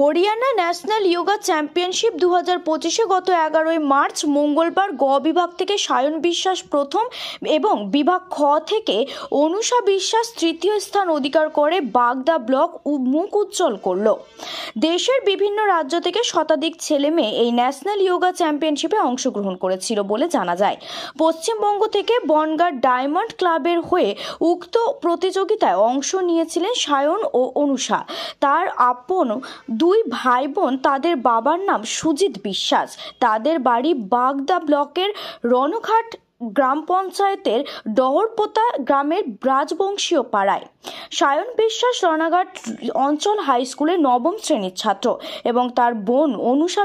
Haryana national yoga championship 2025-এ গত 11 March মঙ্গলবার গ বিভাগ থেকে সায়ন বিশ্বাস প্রথম এবং বিভাগ খ থেকে অনুষা বিশ্বাস তৃতীয় স্থান অধিকার করে বাগদা ব্লক মুখ উজ্জ্বল করল। দেশের বিভিন্ন রাজ্য থেকে শতাধিক ছেলে মেয়ে এই ন্যাশনাল যোগা চ্যাম্পিয়নশিপে অংশগ্রহণ করেছিল বলে জানা যায়। পশ্চিমবঙ্গ থেকে বনগাঁ ডায়মন্ড ক্লাবের হয়ে উক্ত প্রতিযোগিতায় অংশ নিয়েছিলেন সায়ন ও অনুষা। তার আপন দুই ভাই বোন, তাদের বাবার নাম সুজিত বিশ্বাস, তাদের বাড়ি বাগদা ব্লকের রণঘাট গ্রাম পঞ্চায়েতের ডহরপোতা গ্রামের রাজবংশীয় পাড়ায়। সায়ন বিশ্বাস রানাঘাট অঞ্চল হাই স্কুলের নবম শ্রেণীর ছাত্র এবং তার বোন অনুষা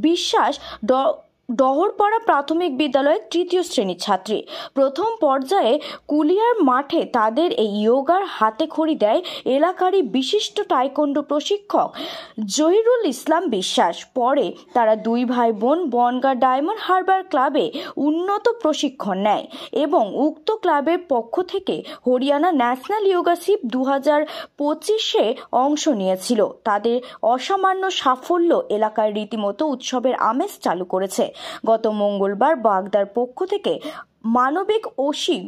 বিশ্বাস ডহরপাড়া প্রাথমিক বিদ্যালয়ের তৃতীয় শ্রেণীর ছাত্রী। প্রথম পর্যায়ে কুলিয়ার মাঠে তাদের এই যোগার হাতে খড়ি দেয় এলাকারই বিশিষ্ট টাইকোন্ডো প্রশিক্ষক জহিরুল ইসলাম বিশ্বাস। পরে তারা দুই ভাই বোন বনগাঁ ডায়মন্ড হারবার ক্লাবে উন্নত প্রশিক্ষণ নেয় এবং উক্ত ক্লাবের পক্ষ থেকে হরিয়ানা ন্যাশনাল যোগাশিপ 2025-এ অংশ নিয়েছিল। তাদের অসামান্য সাফল্য এলাকায় রীতিমতো উৎসবের আমেজ চালু করেছে। গত মঙ্গলবার বাগদার পক্ষ থেকে মানবিক ওসি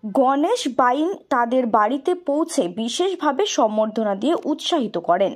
গণেশ বাইন তাদের বাড়িতে পৌঁছে বিশেষভাবে সম্বর্ধনা দিয়ে উৎসাহিত করেন।